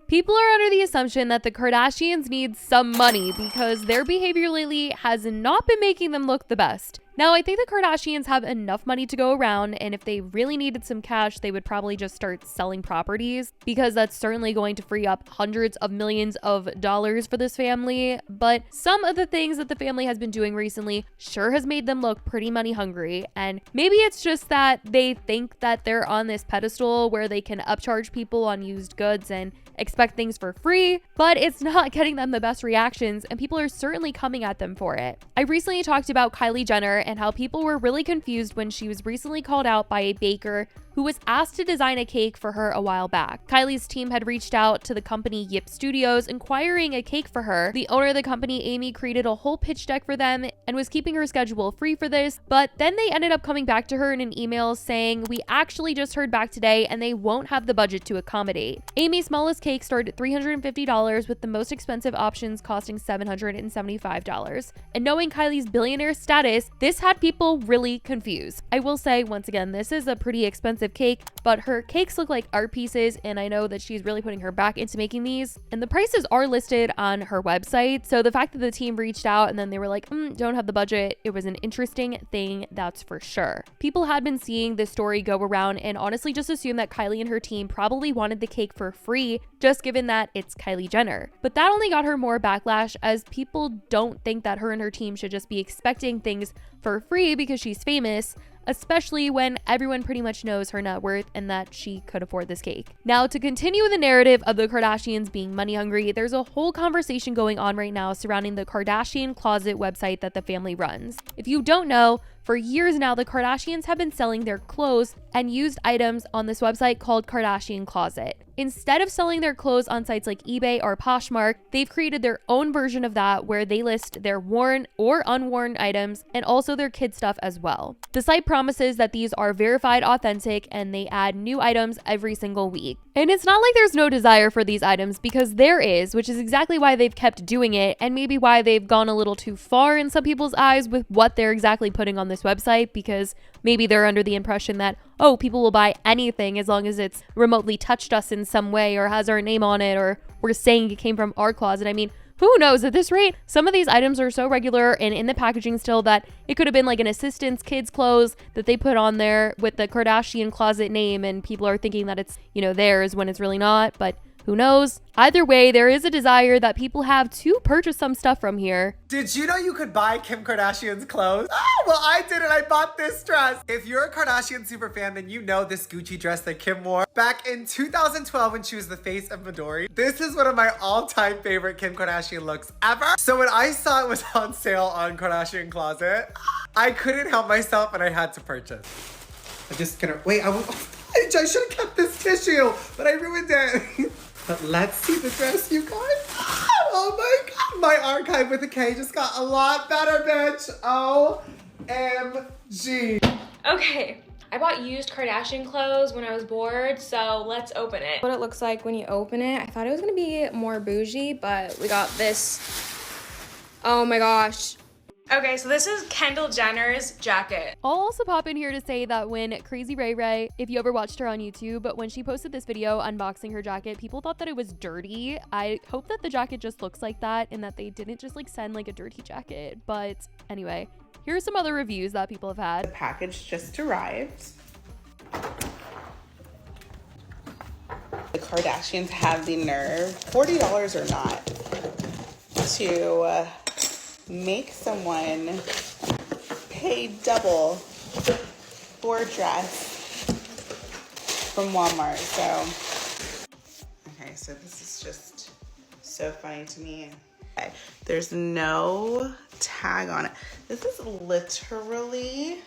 People are under the assumption that the Kardashians need some money because their behavior lately has not been making them look the best. Now, I think the Kardashians have enough money to go around, and if they really needed some cash, they would probably just start selling properties, because that's certainly going to free up hundreds of millions of dollars for this family. But some of the things that the family has been doing recently sure has made them look pretty money hungry, and maybe it's just that they think that they're on this pedestal where they can upcharge people on used goods and expect things for free, but it's not getting them the best reactions, and people are certainly coming at them for it. I recently talked about Kylie Jenner and how people were really confused when she was recently called out by a baker who was asked to design a cake for her a while back. Kylie's team had reached out to the company Yip Studios inquiring a cake for her. The owner of the company, Amy, created a whole pitch deck for them and was keeping her schedule free for this, but then they ended up coming back to her in an email saying, "We actually just heard back today and they won't have the budget to accommodate." Amy's smallest cake started at $350, with the most expensive options costing $775. And knowing Kylie's billionaire status, this had people really confused. I will say, once again, this is a pretty expensive cake, but her cakes look like art pieces, and I know that she's really putting her back into making these, and the prices are listed on her website. So the fact that the team reached out and then they were like, don't have the budget, it was an interesting thing, that's for sure. People had been seeing this story go around and honestly just assumed that Kylie and her team probably wanted the cake for free, just given that it's Kylie Jenner. But that only got her more backlash, as people don't think that her and her team should just be expecting things for free because she's famous, especially when everyone pretty much knows her net worth and that she could afford this cake. Now, to continue the narrative of the Kardashians being money hungry, there's a whole conversation going on right now surrounding the Kardashian Closet website that the family runs. If you don't know, for years now, the Kardashians have been selling their clothes and used items on this website called Kardashian Closet. Instead of selling their clothes on sites like eBay or Poshmark, they've created their own version of that where they list their worn or unworn items and also their kid stuff as well. The site promises that these are verified, authentic, and they add new items every single week. And it's not like there's no desire for these items, because there is, which is exactly why they've kept doing it, and maybe why they've gone a little too far in some people's eyes with what they're exactly putting on this website, because maybe they're under the impression that, oh, people will buy anything as long as it's remotely touched us in some way or has our name on it or we're saying it came from our closet. I mean, who knows? At this rate, some of these items are so regular and in the packaging still that it could have been like an assistant's kid's clothes that they put on there with the Kardashian Closet name, and people are thinking that it's, theirs when it's really not, but who knows? Either way, there is a desire that people have to purchase some stuff from here. Did you know you could buy Kim Kardashian's clothes? Oh, well, I did it. I bought this dress. If you're a Kardashian super fan, then you know this Gucci dress that Kim wore back in 2012 when she was the face of Midori. This is one of my all-time favorite Kim Kardashian looks ever. So when I saw it was on sale on Kardashian Closet, I couldn't help myself and I had to purchase. I'm just gonna, wait, I should have kept this tissue, but I ruined it. But let's see the dress, you guys. Oh my God, my archive with a K just got a lot better, bitch. OMG. Okay, I bought used Kardashian clothes when I was bored, so let's open it. What it looks like when you open it. I thought it was gonna be more bougie, but we got this. Oh my gosh. Okay, so this is Kendall Jenner's jacket. I'll also pop in here to say that when Crazy Ray Ray, if you ever watched her on YouTube, but when she posted this video unboxing her jacket, people thought that it was dirty. I hope that the jacket just looks like that and that they didn't just send a dirty jacket. But anyway, here are some other reviews that people have had. The package just arrived. The Kardashians have the nerve, $40 or not, to make someone pay double for a dress from Walmart. Okay, so this is just so funny to me. Okay, there's no tag on it. This is literally...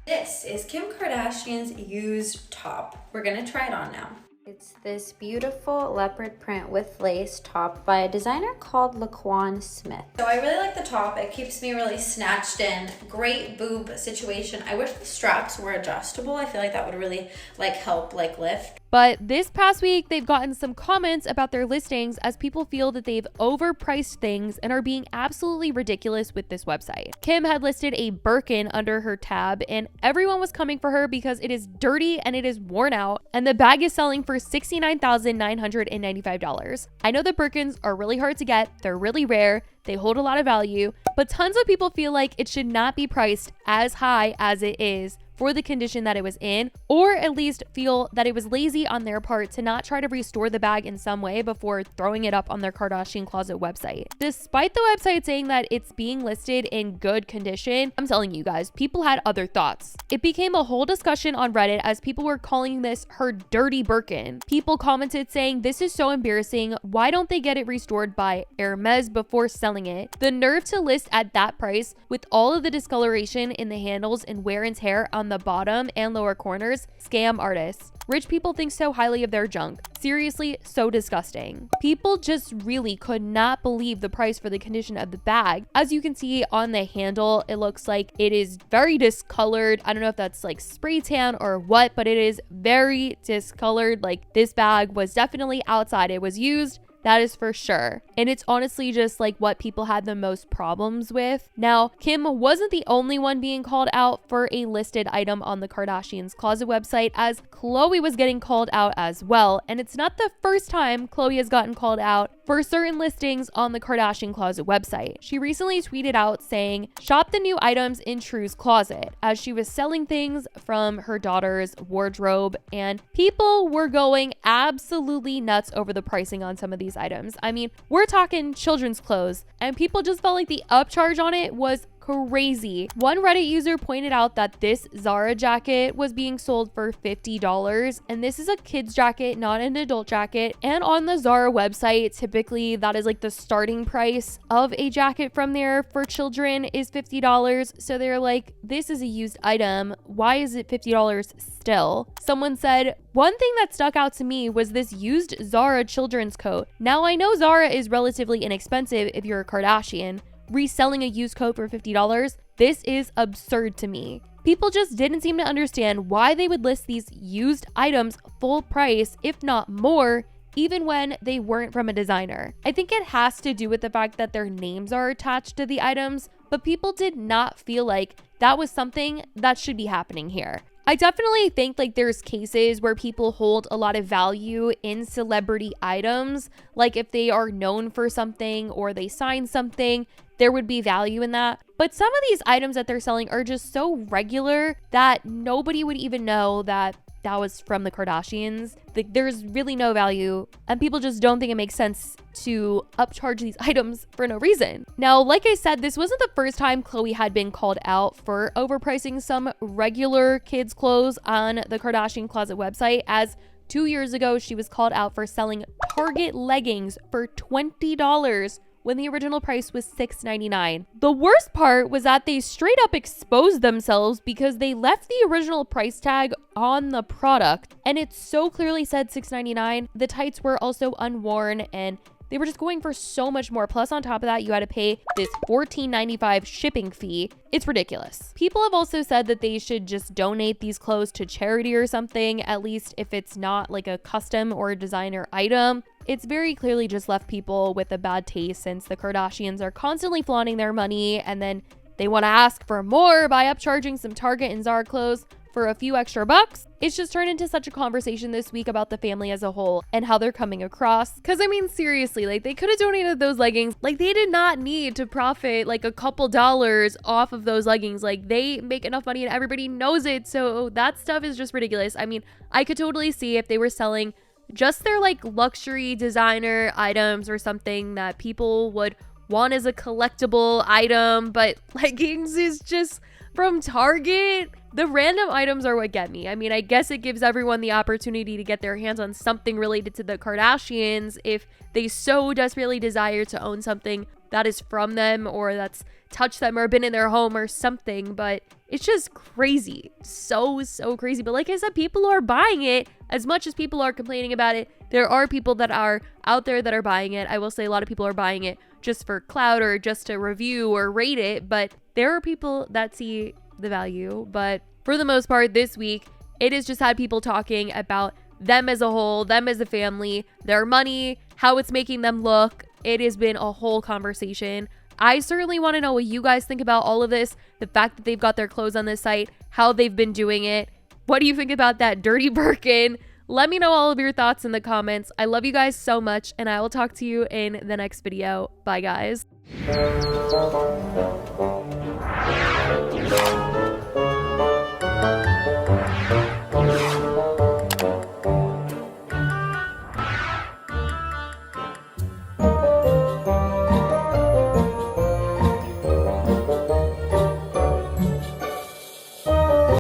This is Kim Kardashian's used top. We're gonna try it on now. It's this beautiful leopard print with lace top by a designer called Laquan Smith. So I really like the top. It keeps me really snatched in. Great boob situation. I wish the straps were adjustable. I feel like that would really help lift. But this past week, they've gotten some comments about their listings as people feel that they've overpriced things and are being absolutely ridiculous with this website. Kim had listed a Birkin under her tab and everyone was coming for her because it is dirty and it is worn out, and the bag is selling for $69,995. I know the Birkins are really hard to get, they're really rare, they hold a lot of value, but tons of people feel like it should not be priced as high as it is for the condition that it was in, or at least feel that it was lazy on their part to not try to restore the bag in some way before throwing it up on their Kardashian Closet website. Despite the website saying that it's being listed in good condition, I'm telling you guys, people had other thoughts. It became a whole discussion on Reddit as people were calling this her dirty Birkin. People commented saying, "This is so embarrassing. Why don't they get it restored by Hermes before selling it? The nerve to list at that price with all of the discoloration in the handles and wear and tear on the bottom and lower corners. Scam artists. Rich people think so highly of their junk. Seriously, so disgusting." People just really could not believe the price for the condition of the bag. As you can see on the handle, it looks like it is very discolored. I don't know if that's like spray tan or what, but it is very discolored. Like, this bag was definitely outside. It was used. That is for sure. And it's honestly just like what people had the most problems with. Now, Kim wasn't the only one being called out for a listed item on the Kardashians Closet website, as Khloe was getting called out as well. And it's not the first time Khloe has gotten called out for certain listings on the Kardashian Closet website. She recently tweeted out saying, "Shop the new items in True's closet," as she was selling things from her daughter's wardrobe, and people were going absolutely nuts over the pricing on some of these items. I mean, we're talking children's clothes, and people just felt like the upcharge on it was crazy. One Reddit user pointed out that this Zara jacket was being sold for $50, and this is a kid's jacket, not an adult jacket. And on the Zara website, typically that is like the starting price of a jacket from there for children is $50. So they're like, this is a used item. Why is it $50 still? Someone said, "One thing that stuck out to me was this used Zara children's coat. Now, I know Zara is relatively inexpensive if you're a Kardashian. Reselling a used coat for $50? This is absurd to me." People just didn't seem to understand why they would list these used items full price, if not more, even when they weren't from a designer. I think it has to do with the fact that their names are attached to the items, but people did not feel like that was something that should be happening here. I definitely think like there's cases where people hold a lot of value in celebrity items. Like if they are known for something or they sign something, there would be value in that. But some of these items that they're selling are just so regular that nobody would even know that that was from the Kardashians. Like, there's really no value, and people just don't think it makes sense to upcharge these items for no reason. Now, like I said, this wasn't the first time Khloe had been called out for overpricing some regular kids' clothes on the Kardashian Closet website, as 2 years ago, she was called out for selling Target leggings for $20 when the original price was $6.99. The worst part was that they straight up exposed themselves because they left the original price tag on the product, and it so clearly said $6.99. The tights were also unworn, and they were just going for so much more. Plus, on top of that, you had to pay this $14.95 shipping fee. It's ridiculous. People have also said that they should just donate these clothes to charity or something, at least if it's not like a custom or a designer item. It's very clearly just left people with a bad taste, since the Kardashians are constantly flaunting their money and then they want to ask for more by upcharging some Target and Zara clothes for a few extra bucks. It's just turned into such a conversation this week about the family as a whole and how they're coming across. Because I mean, seriously, like, they could have donated those leggings. Like, they did not need to profit like a couple dollars off of those leggings. Like, they make enough money and everybody knows it. So that stuff is just ridiculous. I mean, I could totally see if they were selling just their like luxury designer items or something that people would want as a collectible item, but leggings is just from Target. The random items are what get me. I mean, I guess it gives everyone the opportunity to get their hands on something related to the Kardashians if they so desperately desire to own something that is from them or that's touched them or been in their home or something. But it's just crazy. So crazy. But like I said, people are buying it. As much as people are complaining about it, there are people that are out there that are buying it. I will say a lot of people are buying it just for clout or just to review or rate it. But there are people that see the value. But for the most part this week, it has just had people talking about them as a whole, them as a family, their money, how it's making them look. It has been a whole conversation. I certainly want to know what you guys think about all of this, the fact that they've got their clothes on this site, how they've been doing it. What do you think about that dirty Birkin? Let me know all of your thoughts in the comments. I love you guys so much, and I will talk to you in the next video. Bye, guys.